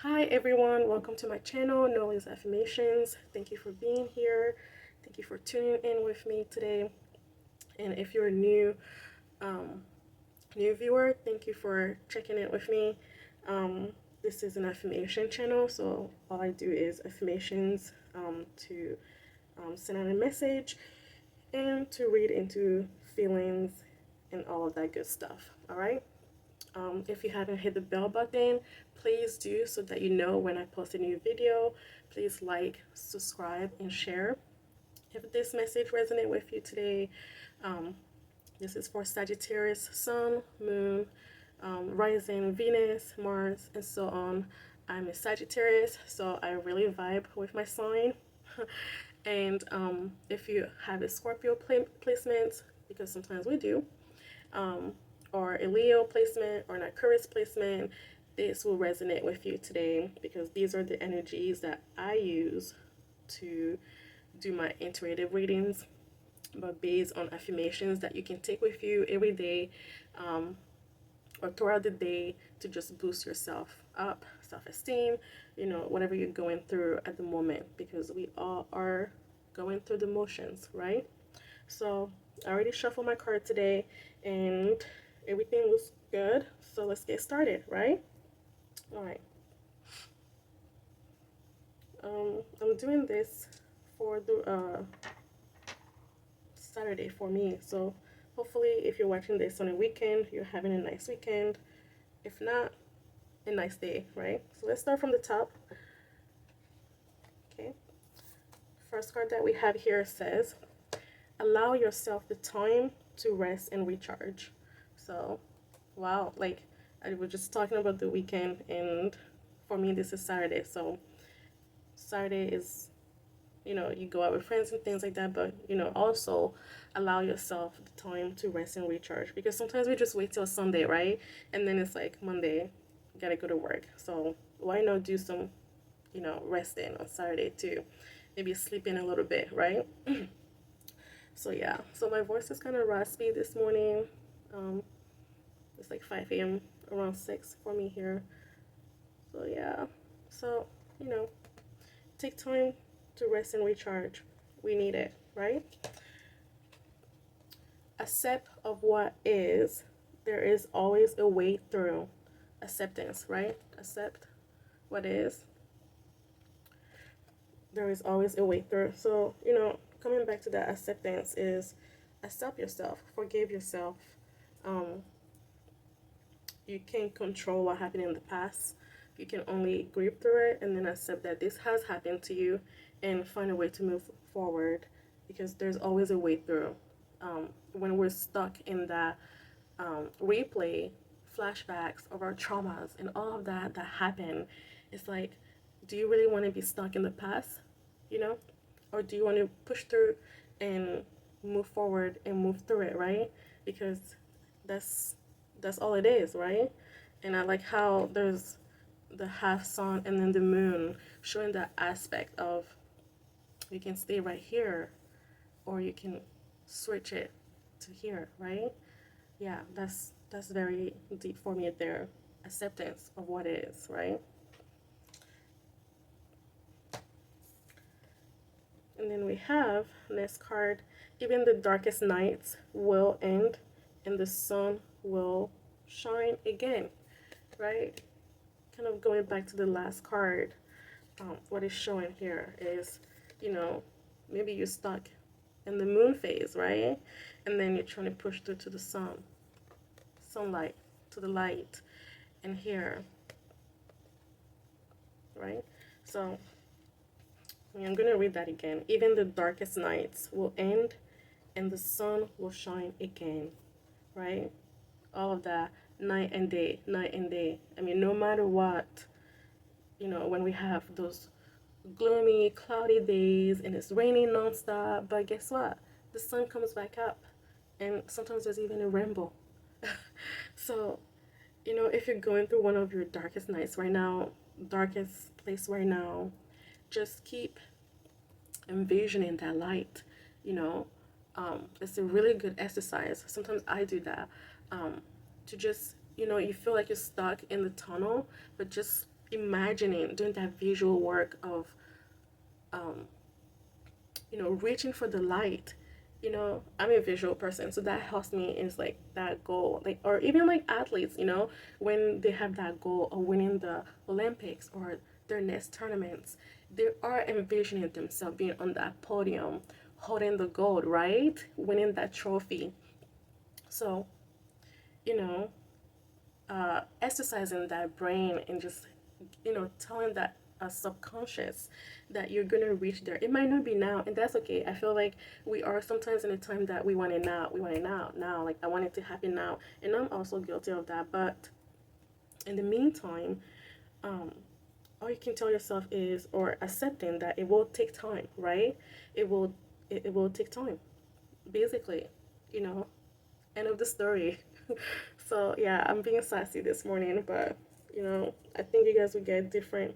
Hi everyone, welcome to my channel, Noli's Affirmations. Thank you for being here. Thank you for tuning in with me today. And if you're a um, new viewer, thank you for checking in with me. This is an affirmation channel, so all I do is affirmations to send out a message and to read into feelings and all of that good stuff. All right. If you haven't hit the bell button, please do so that you know when I post a new video. Please like, subscribe, and share. If this message resonates with you today, um, this is for Sagittarius, Sun, Moon, Rising, Venus, Mars, and so on. I'm a Sagittarius, so I really vibe with my sign. And if you have a Scorpio placement, because sometimes we do, um, or a Leo placement or an Aquarius placement, this will resonate with you today because these are the energies that I use to do my intuitive readings, but based on affirmations that you can take with you every day um, or throughout the day to just boost yourself up, self-esteem, whatever you're going through at the moment, because we all are going through the motions, right? So I already shuffled my card today and everything looks good. So let's get started, right? All right. I'm doing this for the Saturday for me. So hopefully if you're watching this on a weekend, you're having a nice weekend. If not, a nice day, right? So let's start from the top. Okay. First card that we have here says, allow yourself the time to rest and recharge. So, wow, like I was just talking about the weekend, and for me, this is Saturday. So, Saturday is, you go out with friends and things like that, but, also allow yourself the time to rest and recharge because sometimes we just wait till Sunday, right? And then it's like Monday, gotta go to work. So, why not do some, resting on Saturday too? Maybe sleep in a little bit, right? So yeah, so my voice is kind of raspy this morning. Um, it's like 5 a.m. around 6 for me here. So yeah, so you know, take time to rest and recharge. We need it, right? Accept of what is. There is always a way through. Acceptance, right? Accept what is. There is always a way through. So coming back to that acceptance is accept yourself, forgive yourself. Um, you can't control what happened in the past. You can only grieve through it and then accept that this has happened to you and find a way to move forward because there's always a way through. When we're stuck in that replay, flashbacks of our traumas and all of that happened, it's like, do you really want to be stuck in the past, you know? Or do you want to push through and move forward and move through it, right? Because that's that's all it is, right? And I like how there's the half sun and then the moon showing that aspect of you can stay right here or you can switch it to here, right? Yeah, that's very deep for me there. Acceptance of what is, right? And then we have next card, even the darkest nights will end and the sun will shine again, right? Kind of going back to the last card, what is showing here is, you know, maybe you're stuck in the moon phase, right? And then you're trying to push through to the sunlight, to the light, and here, right? So I'm going to read that again. Even the darkest nights will end and the sun will shine again, right? All of that, night and day, night and day. I mean, no matter what, when we have those gloomy, cloudy days and it's raining nonstop, but guess what? The sun comes back up, and sometimes there's even a rainbow. So, if you're going through one of your darkest nights right now, darkest place right now, just keep envisioning that light, you know. It's a really good exercise. Sometimes I do that, to just, you feel like you're stuck in the tunnel, but just imagining, doing that visual work of, um, reaching for the light. I'm a visual person, so that helps me is like that goal, like, or even like athletes, when they have that goal of winning the Olympics or their next tournaments, they are envisioning themselves being on that podium, holding the gold, right? Winning that trophy. So, you know, exercising that brain and just telling that subconscious that you're gonna reach there. It might not be now, and that's okay. I feel like we are sometimes in a time that we want it now. We want it now. Like I want it to happen now, and I'm also guilty of that. But in the meantime, um, all you can tell yourself is, or accepting that it will take time, right? It will, it will take time. Basically, you know, end of the story. So yeah, I'm being sassy this morning, but I think you guys will get different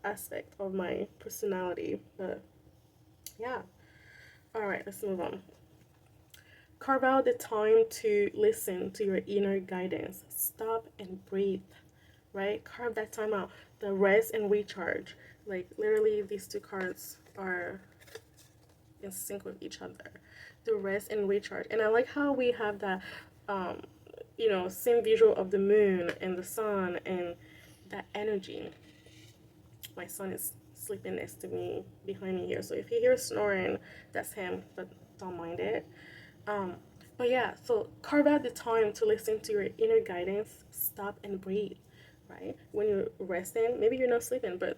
aspect of my personality. But yeah, all right, let's move on. Carve out the time to listen to your inner guidance. Stop and breathe, right? Carve that time out. The rest and recharge. Like literally, these two cards are in sync with each other. The rest and recharge. And I like how we have that, same visual of the moon and the sun and that energy. My son is sleeping next to me, behind me here. So if you hear snoring, that's him, but don't mind it. Um, but yeah, so carve out the time to listen to your inner guidance. Stop and breathe, right? When you're resting, maybe you're not sleeping, but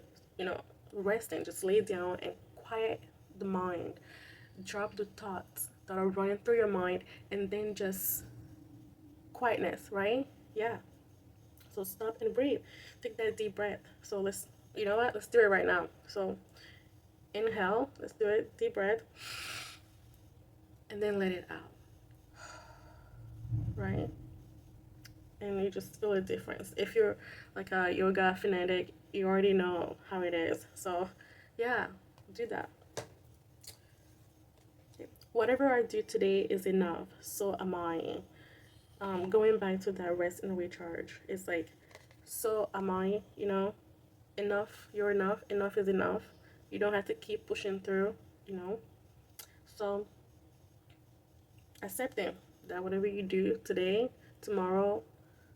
resting, just lay down and quiet the mind. Drop the thoughts that are running through your mind, and then just quietness, right? Yeah. So stop and breathe. Take that deep breath. So you know what? Let's do it right now. So inhale. Let's do it. Deep breath. And then let it out. Right? And you just feel a difference. If you're like a yoga fanatic, you already know how it is. So yeah, do that. Okay. Whatever I do today is enough. So am I. Going back to that rest and recharge. It's like, so am I, enough, you're enough is enough. You don't have to keep pushing through, So accepting that whatever you do today, tomorrow,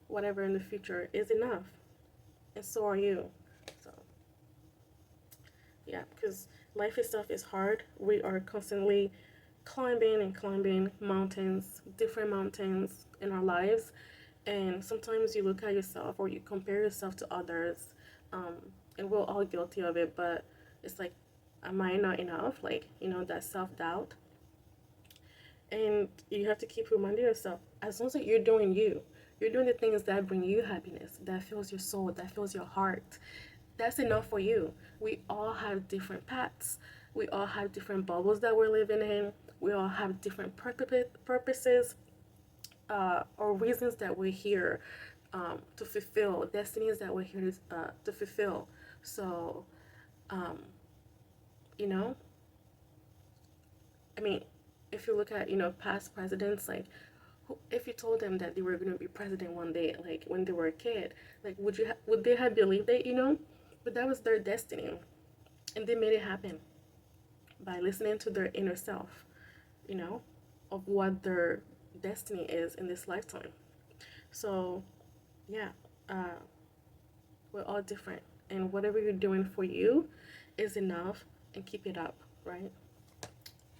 whatever in the future is enough. And so are you. So yeah, because life itself is hard. We are constantly climbing and climbing mountains, different mountains in our lives. And sometimes you look at yourself or you compare yourself to others, and we're all guilty of it, but it's like, am I not enough? Like, that self-doubt. And you have to keep reminding yourself, as long as you're doing you're doing the things that bring you happiness, that fills your soul, that fills your heart, that's enough for you. We all have different paths. We all have different bubbles that we're living in. We all have different purposes, or reasons that we're here, to fulfill, destinies that we're here to fulfill. So, um, you know, I mean, if you look at, past presidents, like, if you told them that they were going to be president one day, like when they were a kid, like, would they have believed it, But that was their destiny, and they made it happen by listening to their inner self, of what their destiny is in this lifetime. So, yeah, we're all different, and whatever you're doing for you is enough, and keep it up, right?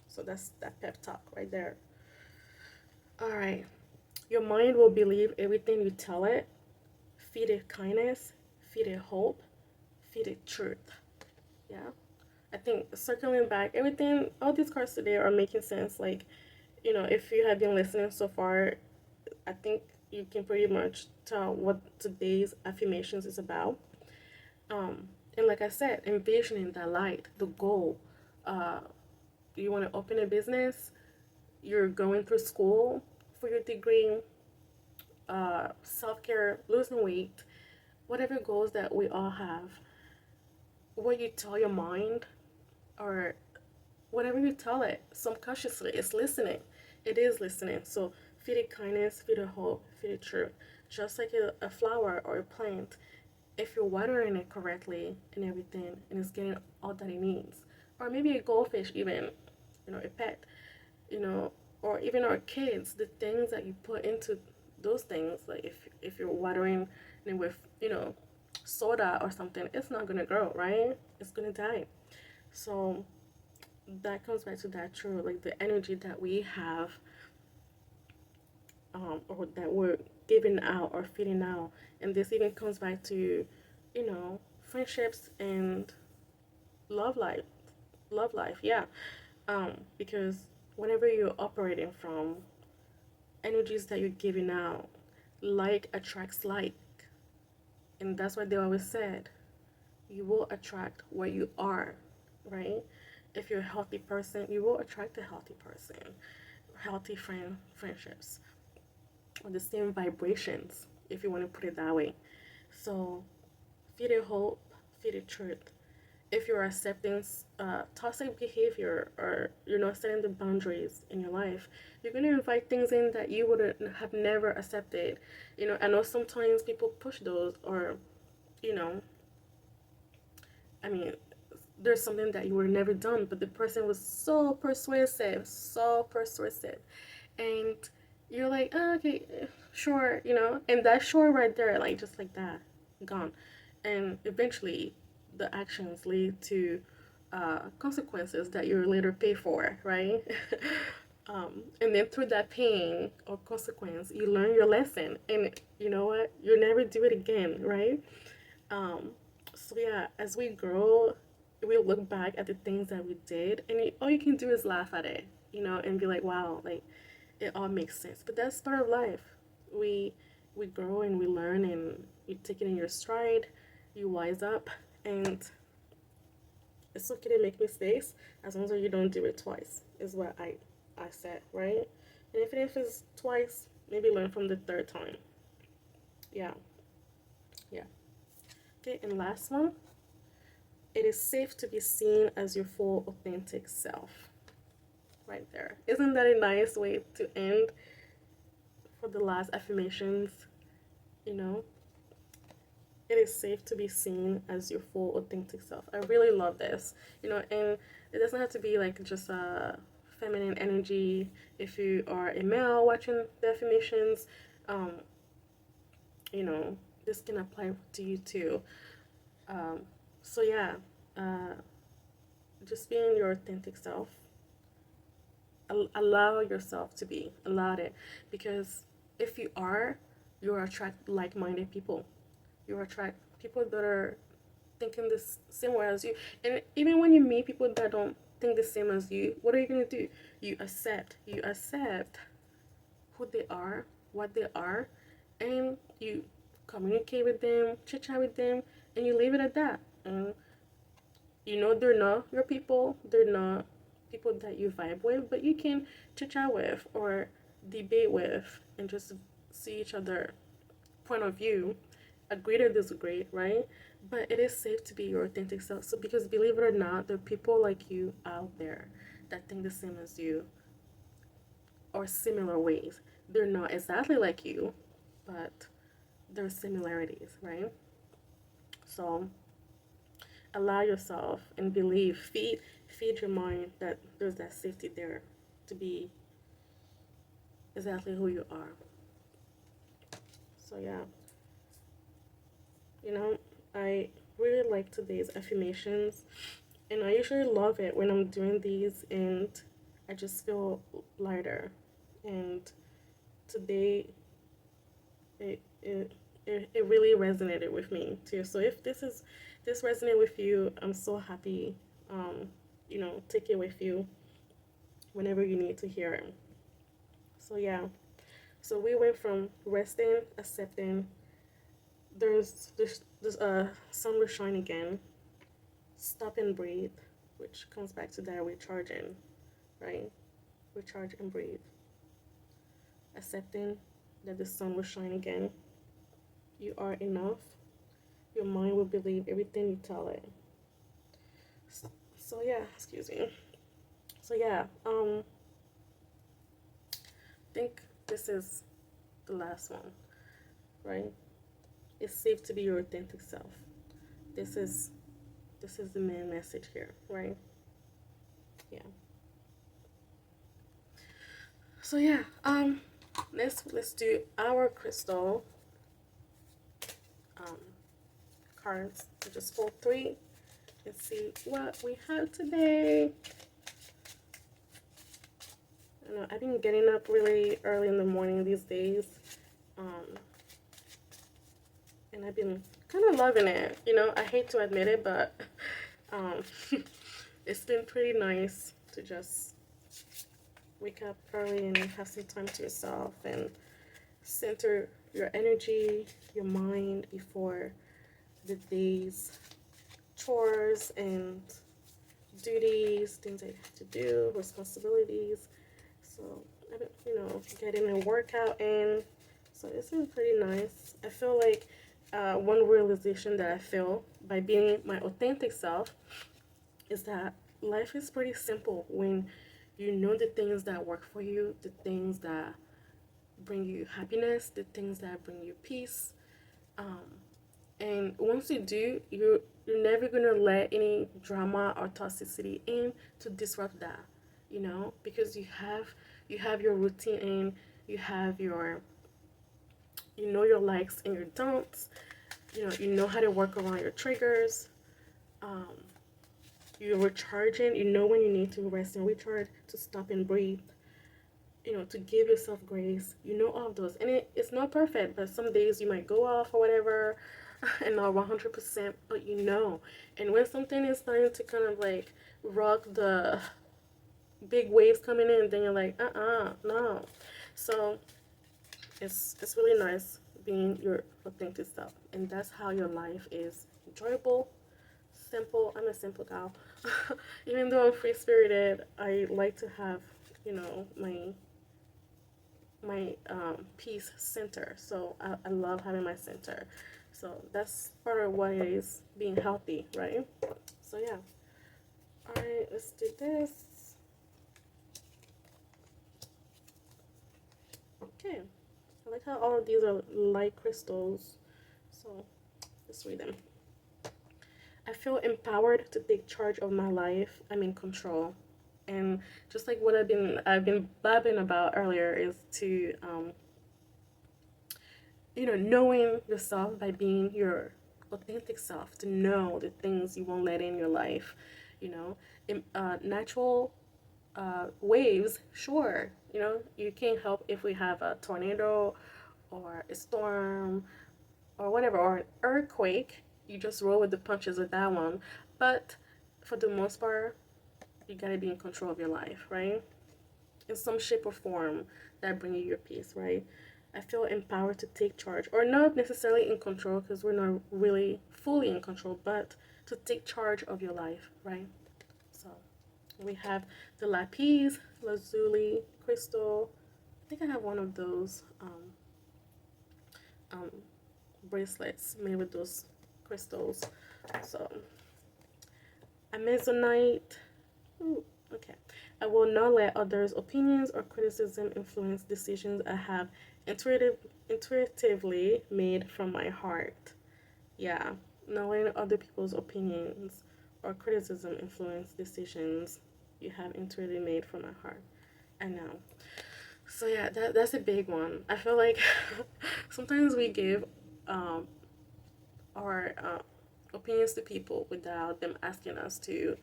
So that's that pep talk right there. All right, your mind will believe everything you tell it. Feed it kindness, feed it hope, feed it truth. Yeah, I think circling back, everything, all these cards today are making sense. Like, if you have been listening so far, I think you can pretty much tell what today's affirmations is about. And like I said, envisioning that light, the goal. You want to open a business, you're going through school for your degree, self-care, losing weight, whatever goals that we all have, what you tell your mind, or whatever you tell it subconsciously, it's listening. It is listening. So feed it kindness, feed it hope, feed it truth. Just like a flower or a plant, if you're watering it correctly and everything, and it's getting all that it needs, or maybe a goldfish, even, a pet, or even our kids, the things that you put into those things, like if you're watering it with, soda or something, it's not gonna grow, right? It's gonna die. So that comes back to that true, like the energy that we have, or that we're giving out or feeding out. And this even comes back to, friendships and love life. Love life, yeah. Because whenever you're operating from energies that you're giving out, like attracts like. And that's what they always said. You will attract what you are, right? If you're a healthy person, you will attract a healthy person, healthy friendships, or the same vibrations, if you want to put it that way. So feed a hope, feed a truth. If you're accepting toxic behavior, or you're not setting the boundaries in your life, you're going to invite things in that you would have never accepted. I know sometimes people push those, or, you know, I mean, there's something that you would have never done, but the person was so persuasive, and you're like, oh, okay, sure, and that sure right there, like just like that, gone, and eventually the actions lead to consequences that you later pay for, right? And then through that pain or consequence, you learn your lesson, and you know what? You'll never do it again, right? Um, so yeah, as we grow, we look back at the things that we did, and all you can do is laugh at it, and be like, wow, like it all makes sense. But that's part of life. We we grow and we learn, and you take it in your stride, you wise up, and it's okay to make mistakes as long as you don't do it twice. Is what I said, right? And if it's twice, maybe learn from the third time. Yeah, yeah. Okay, and last one. It is safe to be seen as your full authentic self. Right there. Isn't that a nice way to end for the last affirmations? You know, it is safe to be seen as your full authentic self. I really love this. And it doesn't have to be like just a feminine energy. If you are a male watching the affirmations, um, this can apply to you too. Um, so yeah, uh, just being your authentic self. Allow yourself to be. Allow it, because if you are, you'll attract like-minded people. You attract people that are thinking the same way as you. And even when you meet people that don't think the same as you, what are you gonna do? You accept. You accept who they are, what they are, and you communicate with them, chit chat with them, and you leave it at that. And they're not your people. They're not people that you vibe with, but you can chit chat with or debate with, and just see each other point of view, agree to disagree, right? But it is safe to be your authentic self. So, because believe it or not, there are people like you out there that think the same as you, or similar ways. They're not exactly like you, but there are similarities, right? So allow yourself and believe, feed your mind that there's that safety there to be exactly who you are. So yeah, I really like today's affirmations, and I usually love it when I'm doing these, and I just feel lighter. And today, it really resonated with me too. So if this resonated with you, I'm so happy. Take it with you whenever you need to hear it. So yeah, so we went from resting, accepting. There's sun will shine again. Stop and breathe, which comes back to that recharging, right? Recharge and breathe. Accepting that the sun will shine again. You are enough. Your mind will believe everything you tell it. So yeah, excuse me. So yeah, I think this is the last one, right? it's safe to be your authentic self. This is the main message here, right? Yeah. So yeah, let's do our crystal um cards. I just pulled 3. Let's see what we have today. I know I've been getting up really early in the morning these days, and I've been kind of loving it. I hate to admit it, but um, it's been pretty nice to just wake up early and have some time to yourself and center your energy, your mind before the day's chores and duties, things I have to do, responsibilities. So I've been, getting a workout in. So it's been pretty nice. I feel like one realization that I feel by being my authentic self is that life is pretty simple when you know the things that work for you, the things that bring you happiness, the things that bring you peace. And once you do, you're never gonna let any drama or toxicity in to disrupt that, because you have your routine in, you have your likes and your don'ts, you know how to work around your triggers. Um, you're recharging, you know when you need to rest and recharge, to stop and breathe, to give yourself grace, all of those. And it's not perfect, but some days you might go off or whatever, and not 100%, but And when something is starting to kind of like rock, the big waves coming in, then you're like, no. So it's really nice being your authentic self, and that's how your life is enjoyable, simple. I'm a simple gal. Even though I'm free spirited, I like to have, my peace center. So I love having my center. So that's part of what it is being healthy, right? So yeah. Alright, let's do this. Okay. I like how all of these are light crystals. So let's read them. I feel empowered to take charge of my life. I'm in control. And just like what I've been blabbing about earlier is to knowing yourself by being your authentic self, to know the things you won't let in your life, natural waves, sure, you can't help if we have a tornado or a storm or whatever, or an earthquake. You just roll with the punches with that one. But for the most part, you gotta be in control of your life, right? In some shape or form that bring you your peace, right? I feel empowered to take charge, or not necessarily in control, because we're not really fully in control, but to take charge of your life, right? So we have the lapis lazuli crystal. I think I have one of those um, bracelets made with those crystals. So amazonite. Ooh, okay. I will not let others' opinions or criticism influence decisions I have intuitively made from my heart. Yeah, not letting other people's opinions or criticism influence decisions you have intuitively made from my heart. I know. So yeah, that's a big one. I feel like sometimes we give um, our opinions to people without them asking us to,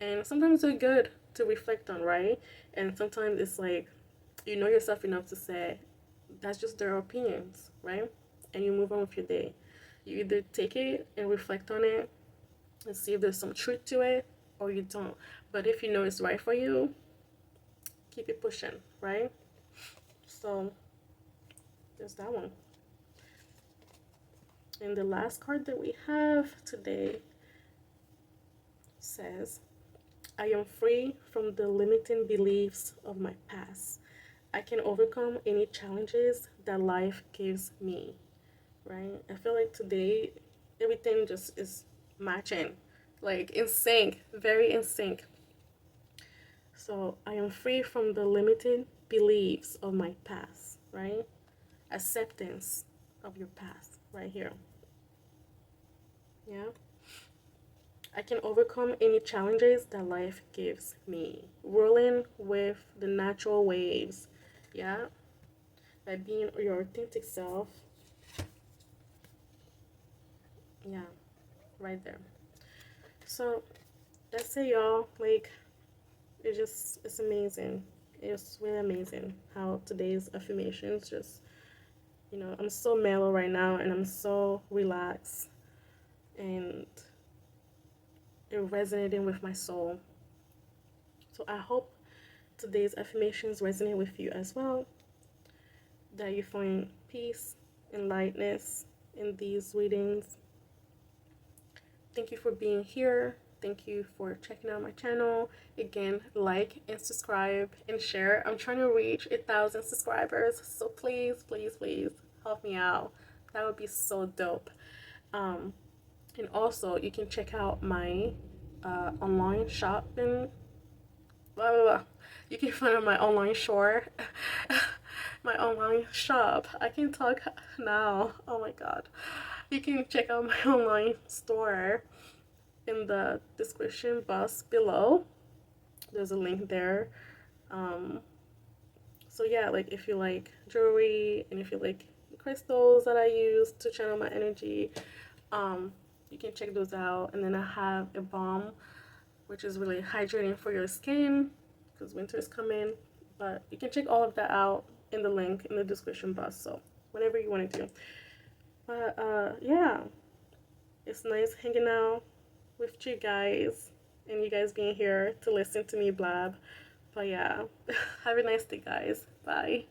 and sometimes they're good to reflect on, right? And sometimes it's like you know yourself enough to say that's just their opinions, right? And you move on with your day. You either take it and reflect on it and see if there's some truth to it, or you don't. But if you know it's right for you, keep it pushing, right? So there's that one. And the last card that we have today says, I am free from the limiting beliefs of my past. I can overcome any challenges that life gives me, right? I feel like today everything just is matching, like in sync, very in sync. So I am free from the limited beliefs of my past, right? Acceptance of your past, right here. Yeah. I can overcome any challenges that life gives me. Rolling with the natural waves. Yeah. By being your authentic self. Yeah. Right there. So that's it, y'all. Like, it's amazing. It's really amazing how today's affirmations just, I'm so mellow right now and I'm so relaxed and it resonating with my soul. So I hope today's affirmations resonate with you as well, that you find peace and lightness in these readings. Thank you for being here. Thank you for checking out my channel. Again, like and subscribe and share. I'm trying to reach 1,000 subscribers, so please, please, please help me out. That would be so dope. And also, you can check out my online shopping. Blah, blah, blah. You can find my online store, my online shop. I can talk now. Oh my god. You can check out my online store in the description box below. There's a link there. Um, so yeah, like if you like jewelry and if you like crystals that I use to channel my energy, you can check those out. And then I have a balm which is really hydrating for your skin because winter is coming. But you can check all of that out in the link in the description box. So whatever you want to do. But yeah, it's nice hanging out with you guys and you guys being here to listen to me blab. But yeah, have a nice day, guys. Bye.